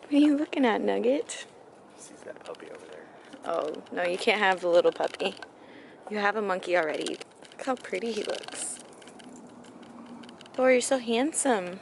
What are you looking at, Nugget? Sees that puppy over there. Oh, no, you can't have the little puppy. You have a monkey already. Look how pretty he looks. Thor, you're so handsome.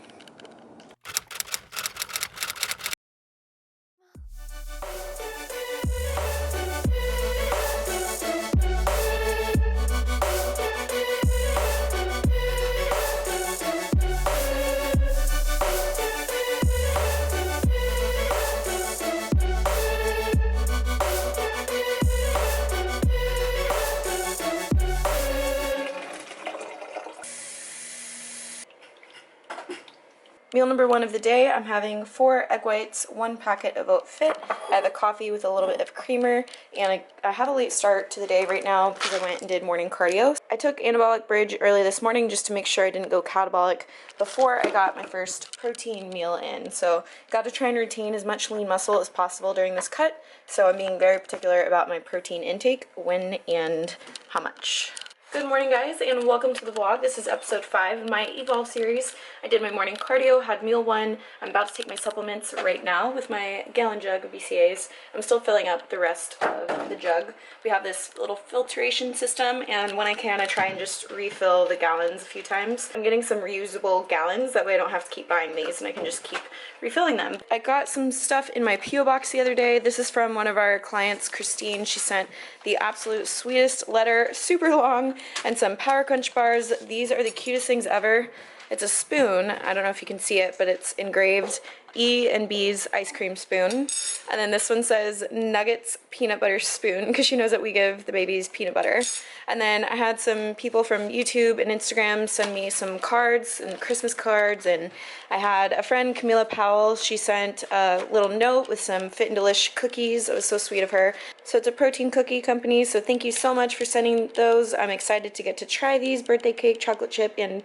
Meal number 1 of the day, I'm having 4 egg whites, 1 packet of EHFIT. I have a coffee with a little bit of creamer, and I have a late start to the day right now because I went and did morning cardio. I took anabolic bridge early this morning just to make sure I didn't go catabolic before I got my first protein meal in. So got to try and retain as much lean muscle as possible during this cut. So I'm being very particular about my protein intake, when and how much. Good morning, guys, and welcome to the vlog. This is episode 5 of my Evolve series. I did my morning cardio, had meal 1. I'm about to take my supplements right now with my gallon jug of BCAAs. I'm still filling up the rest of the jug. We have this little filtration system, and when I can, I try and just refill the gallons a few times. I'm getting some reusable gallons, that way I don't have to keep buying these and I can just keep refilling them. I got some stuff in my P.O. box the other day. This is from one of our clients, Christine. She sent the absolute sweetest letter, super long, and some Power Crunch bars. These are the cutest things ever. It's a spoon. I don't know if you can see it, but it's engraved E and B's ice cream spoon. And then this one says Nuggets peanut butter spoon, because she knows that we give the babies peanut butter. And then I had some people from YouTube and Instagram send me some cards and Christmas cards, and I had a friend, Camilla Powell, she sent a little note with some Fit and Delish cookies. It was so sweet of her. So it's a protein cookie company, so thank you so much for sending those. I'm excited to get to try these: birthday cake, chocolate chip, and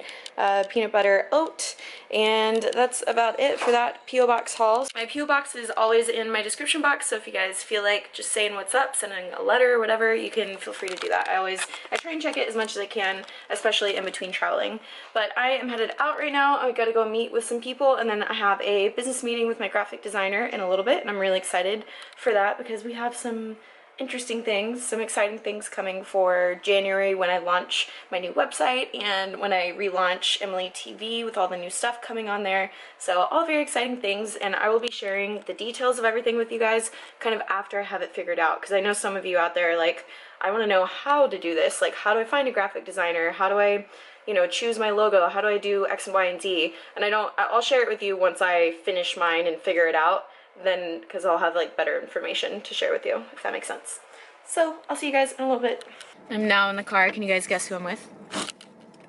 peanut butter oat. And that's about it for that P.O. box haul. My P.O. box is always in my description box, so if you guys feel like just saying what's up, sending a letter or whatever, you can feel free to do that. I try and check it as much as I can, especially in between traveling. But I am headed out right now. I gotta go meet with some people, and then I have a business meeting with my graphic designer in a little bit, and I'm really excited for that because we have some interesting things, some exciting things coming for January when I launch my new website and when I relaunch Emily TV with all the new stuff coming on there. So all very exciting things, and I will be sharing the details of everything with you guys kind of after I have it figured out, because I know some of you out there are like, I want to know how to do this. Like, how do I find a graphic designer? How do I, you know, choose my logo? How do I do X and Y and Z? And I'll share it with you once I finish mine and figure it out. Then, because I'll have like better information to share with you, if that makes sense. So I'll see you guys in a little bit. I'm now in the car. Can you guys guess who I'm with?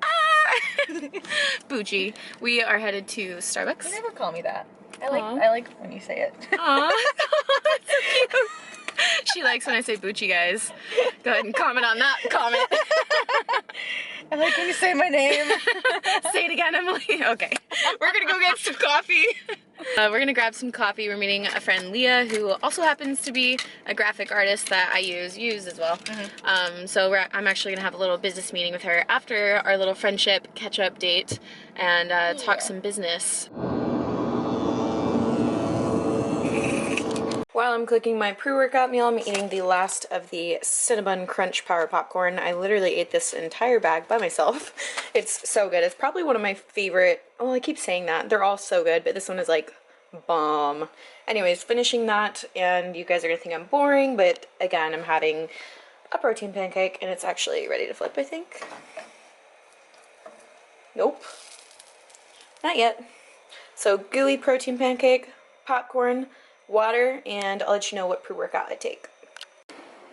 Ah! Bucci. We are headed to Starbucks. You never call me that. I like when you say it. Aww. That's so cute. She likes when I say Bucci, guys. Go ahead and comment on that comment. I like when you say my name. Say it again, Emily. Okay. We're gonna go get some coffee. We're gonna grab some coffee. We're meeting a friend, Leah, who also happens to be a graphic artist that I use as well. So I'm actually gonna have a little business meeting with her after our little friendship catch-up date and talk some business. While I'm cooking my pre-workout meal, I'm eating the last of the Cinnabon Crunch Power Popcorn. I literally ate this entire bag by myself. It's so good. It's probably one of my favorite. Oh, I keep saying that. They're all so good, but this one is like bomb. Anyways, finishing that, and you guys are gonna think I'm boring, but again, I'm having a protein pancake, and it's actually ready to flip, I think. Nope. Not yet. So gooey protein pancake, popcorn, water, and I'll let you know what pre-workout I take.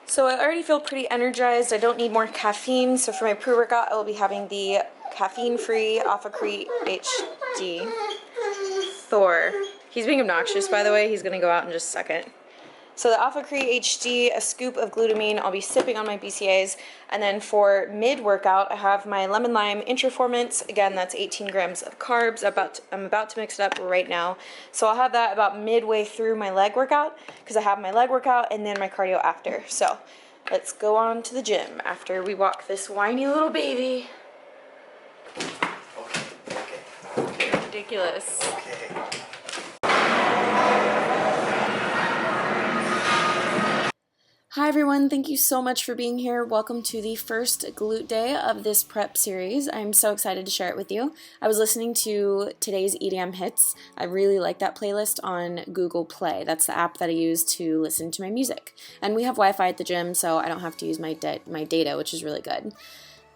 So I already feel pretty energized. I don't need more caffeine, so for my pre-workout I will be having the caffeine-free IFBB HD. Thor. He's being obnoxious, by the way. He's gonna go out in just a second. So the IFBB HD, a scoop of glutamine. I'll be sipping on my BCAAs. And then for mid-workout, I have my lemon lime Intraformance. Again, that's 18 grams of carbs. I'm about to mix it up right now. So I'll have that about midway through my leg workout, because I have my leg workout and then my cardio after. So let's go on to the gym after we walk this whiny little baby. Okay. Ridiculous. Okay. Hi everyone, thank you so much for being here. Welcome to the first glute day of this prep series. I'm so excited to share it with you. I was listening to today's EDM hits. I really like that playlist on Google Play. That's the app that I use to listen to my music. And we have Wi-Fi at the gym, so I don't have to use my data, which is really good.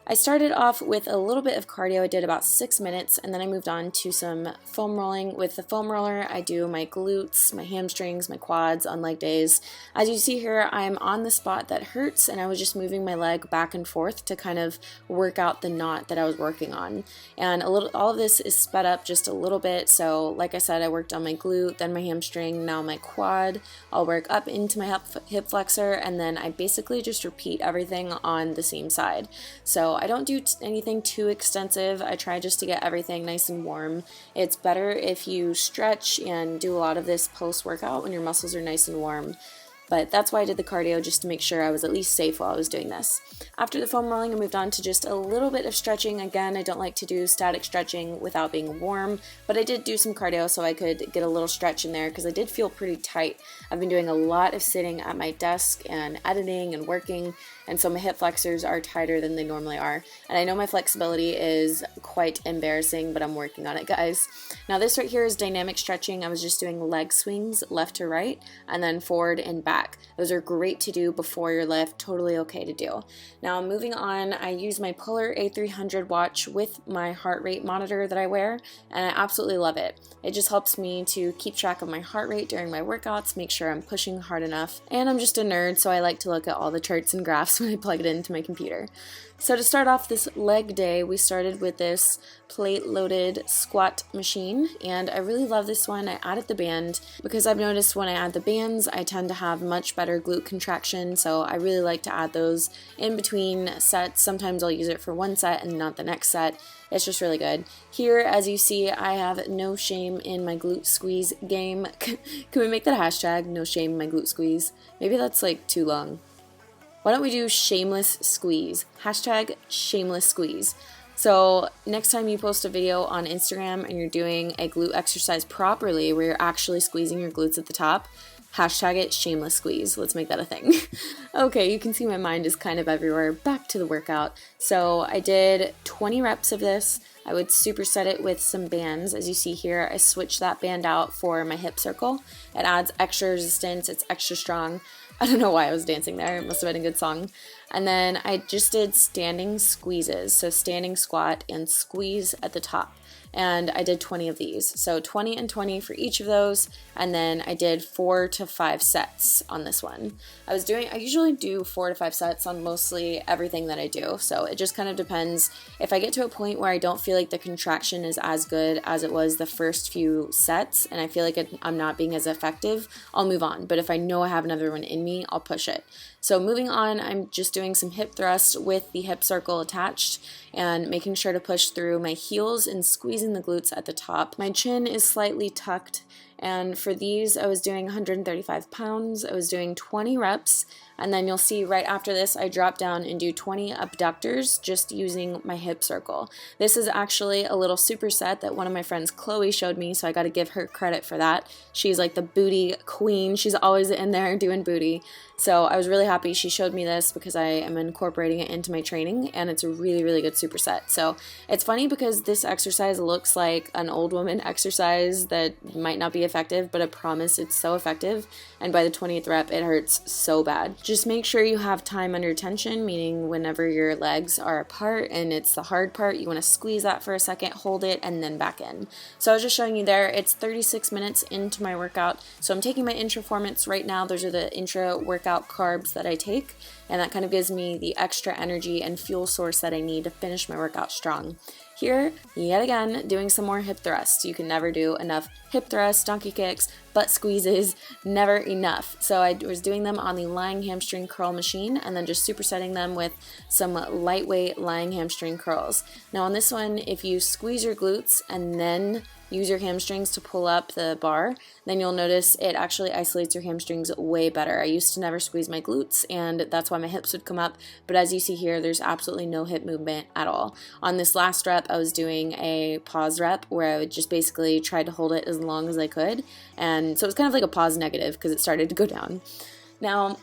I started off with a little bit of cardio. I did about 6 minutes, and then I moved on to some foam rolling. With the foam roller, I do my glutes, my hamstrings, my quads on leg days. As you see here, I'm on the spot that hurts, and I was just moving my leg back and forth to kind of work out the knot that I was working on. And all of this is sped up just a little bit. So like I said, I worked on my glute, then my hamstring, now my quad. I'll work up into my hip flexor, and then I basically just repeat everything on the same side. So I don't do anything too extensive. I try just to get everything nice and warm. It's better if you stretch and do a lot of this post-workout when your muscles are nice and warm. But that's why I did the cardio, just to make sure I was at least safe while I was doing this. After the foam rolling, I moved on to just a little bit of stretching. Again, I don't like to do static stretching without being warm, but I did do some cardio so I could get a little stretch in there because I did feel pretty tight. I've been doing a lot of sitting at my desk and editing and working, and so my hip flexors are tighter than they normally are. And I know my flexibility is quite embarrassing, but I'm working on it, guys. Now this right here is dynamic stretching. I was just doing leg swings left to right and then forward and back. Those are great to do before your lift, totally okay to do. Now moving on, I use my Polar A300 watch with my heart rate monitor that I wear, and I absolutely love it. It just helps me to keep track of my heart rate during my workouts, make sure I'm pushing hard enough, and I'm just a nerd, so I like to look at all the charts and graphs when I plug it into my computer. So to start off this leg day, we started with this plate-loaded squat machine, and I really love this one. I added the band because I've noticed when I add the bands, I tend to have much better glute contraction, so I really like to add those in between sets. Sometimes I'll use it for one set and not the next set. It's just really good. Here, as you see, I have no shame in my glute squeeze game. Can we make that a hashtag? No shame in my glute squeeze. Maybe that's like too long. Why don't we do shameless squeeze? Hashtag shameless squeeze. So next time you post a video on Instagram and you're doing a glute exercise properly, where you're actually squeezing your glutes at the top, hashtag it shameless squeeze. Let's make that a thing. Okay, you can see my mind is kind of everywhere. Back to the workout. So I did 20 reps of this. I would superset it with some bands. As you see here, I switched that band out for my hip circle. It adds extra resistance. It's extra strong. I don't know why I was dancing there. It must have been a good song. And then I just did standing squeezes. So standing squat and squeeze at the top. And I did 20 of these. So 20 and 20 for each of those. And then I did 4 to 5 sets on this one. I usually do 4 to 5 sets on mostly everything that I do. So it just kind of depends. If I get to a point where I don't feel like the contraction is as good as it was the first few sets, and I feel like I'm not being as effective, I'll move on. But if I know I have another one in me, I'll push it. So moving on, I'm just doing some hip thrusts with the hip circle attached and making sure to push through my heels and squeezing the glutes at the top. My chin is slightly tucked, and for these I was doing 135 pounds. I was doing 20 reps, and then you'll see right after this I drop down and do 20 abductors just using my hip circle. This is actually a little superset that one of my friends Chloe showed me, so I got to give her credit for that. She's like the booty queen. She's always in there doing booty. So I was really happy she showed me this because I am incorporating it into my training, and it's a really, really good superset. So it's funny because this exercise looks like an old woman exercise that might not be effective, but I promise it's so effective. And by the 20th rep, it hurts so bad. Just make sure you have time under tension, meaning whenever your legs are apart and it's the hard part, you want to squeeze that for a second, hold it, and then back in. So I was just showing you there. It's 36 minutes into my workout. So I'm taking my intraformance right now. Those are the intra workout carbs that I take, and that kind of gives me the extra energy and fuel source that I need to finish my workout strong. Here, yet again, doing some more hip thrusts. You can never do enough hip thrusts, donkey kicks, butt squeezes, never enough. So I was doing them on the lying hamstring curl machine and then just supersetting them with some lightweight lying hamstring curls. Now on this one, if you squeeze your glutes and then use your hamstrings to pull up the bar, then you'll notice it actually isolates your hamstrings way better. I used to never squeeze my glutes, and that's why my hips would come up, but as you see here, there's absolutely no hip movement at all. On this last rep, I was doing a pause rep where I would just basically try to hold it as long as I could, and so it was kind of like a pause negative because it started to go down. Now,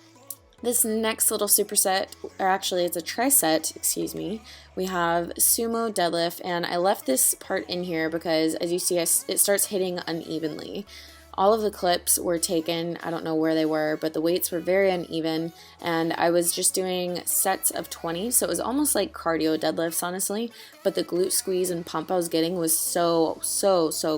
This next little superset, or actually it's a triset, excuse me, we have sumo deadlift, and I left this part in here because as you see it starts hitting unevenly. All of the clips were taken, I don't know where they were, but the weights were very uneven, and I was just doing sets of 20, so it was almost like cardio deadlifts, honestly, but the glute squeeze and pump I was getting was so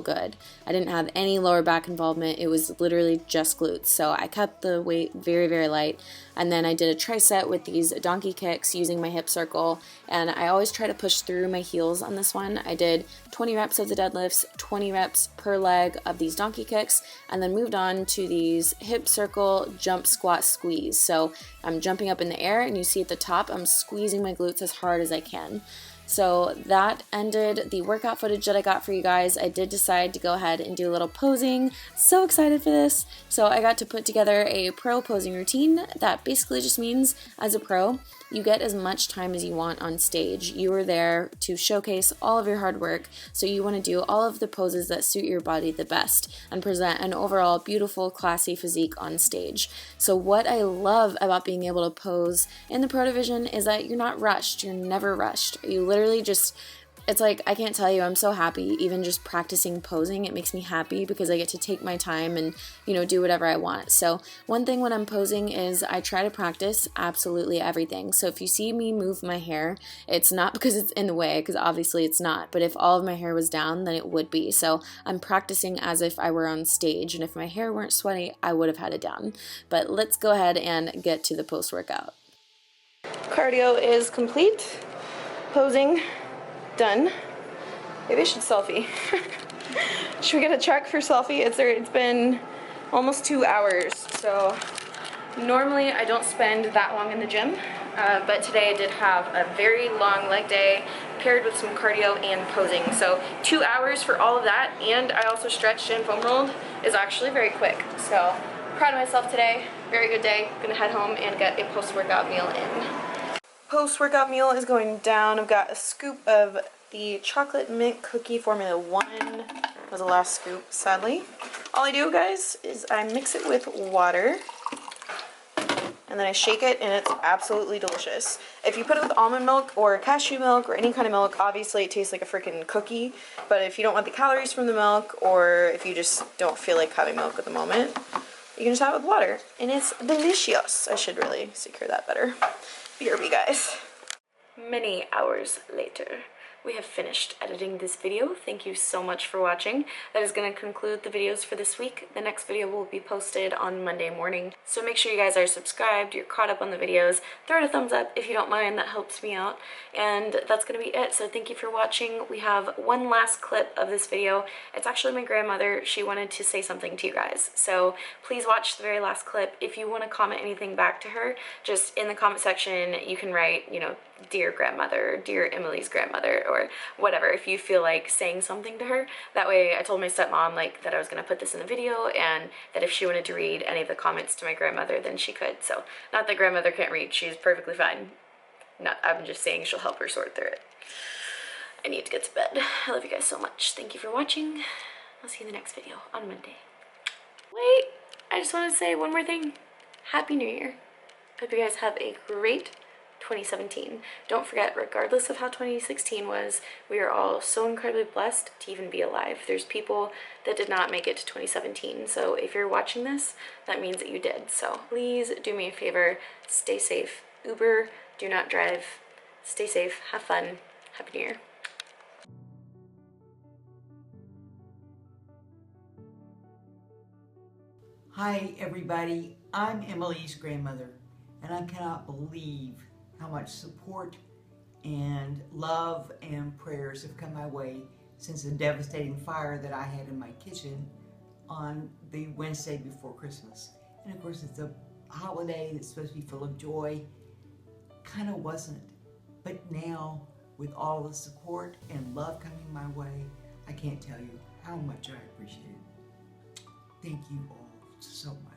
good. I didn't have any lower back involvement, it was literally just glutes, so I kept the weight very light, and then I did a triset with these donkey kicks using my hip circle, and I always try to push through my heels on this one. I did 20 reps of the deadlifts, 20 reps per leg of these donkey kicks, and then moved on to these hip circle jump squat squeeze. So I'm jumping up in the air, and you see at the top I'm squeezing my glutes as hard as I can. So that ended the workout footage that I got for you guys. I did decide to go ahead and do a little posing. So excited for this. So I got to put together a pro posing routine that basically just means as a pro, you get as much time as you want on stage. You are there to showcase all of your hard work, so you want to do all of the poses that suit your body the best and present an overall beautiful, classy physique on stage. So what I love about being able to pose in the pro division is that you're not rushed. You're never rushed. You literally just, it's like, I can't tell you, I'm so happy even just practicing posing. It makes me happy because I get to take my time and, you know, do whatever I want. So one thing when I'm posing is I try to practice absolutely everything. So if you see me move my hair, it's not because it's in the way, because obviously it's not, but if all of my hair was down, then it would be. So I'm practicing as if I were on stage, and if my hair weren't sweaty, I would have had it down. But let's go ahead and get to the post-workout. Cardio is complete. Posing done. Maybe I should selfie. Should we get a check for selfie? It's been almost 2 hours, so normally I don't spend that long in the gym, but today I did have a very long leg day paired with some cardio and posing. So 2 hours for all of that, and I also stretched and foam rolled, is actually very quick. So proud of myself today. Very good day. Gonna head home and get a post-workout meal in. Post-workout meal is going down. I've got a scoop of the chocolate mint cookie Formula 1. That was the last scoop, sadly. All I do, guys, is I mix it with water, and then I shake it, and it's absolutely delicious. If you put it with almond milk or cashew milk or any kind of milk, obviously it tastes like a freaking cookie, but if you don't want the calories from the milk, or if you just don't feel like having milk at the moment, you can just have it with water, and it's delicious. I should really secure that better. BRB, guys. Many hours later, we have finished editing this video. Thank you so much for watching. That is going to conclude the videos for this week. The next video will be posted on Monday morning. So make sure you guys are subscribed, you're caught up on the videos. Throw it a thumbs up if you don't mind, that helps me out. And that's going to be it. So thank you for watching. We have one last clip of this video. It's actually my grandmother. She wanted to say something to you guys. So please watch the very last clip. If you want to comment anything back to her, just in the comment section, you can write, you know, dear grandmother, dear Emily's grandmother, or whatever, if you feel like saying something to her. That way, I told my stepmom like that I was going to put this in the video, and that if she wanted to read any of the comments to my grandmother, then she could. So not that grandmother can't read, she's perfectly fine. Not, I'm just saying she'll help her sort through it. I need to get to bed. I love you guys so much. Thank you for watching. I'll see you in the next video on Monday. Wait, I just want to say one more thing. Happy New Year. Hope you guys have a great 2017. Don't forget, regardless of how 2016 was, we are all so incredibly blessed to even be alive. There's people that did not make it to 2017, so if you're watching this, that means that you did. So please do me a favor, stay safe. Uber, do not drive. Stay safe, have fun. Happy New Year. Hi everybody, I'm Emily's grandmother, and I cannot believe how much support and love and prayers have come my way since the devastating fire that I had in my kitchen on the Wednesday before Christmas. And of course it's a holiday that's supposed to be full of joy. Kind of wasn't, but now with all the support and love coming my way, I can't tell you how much I appreciate it. Thank you all so much.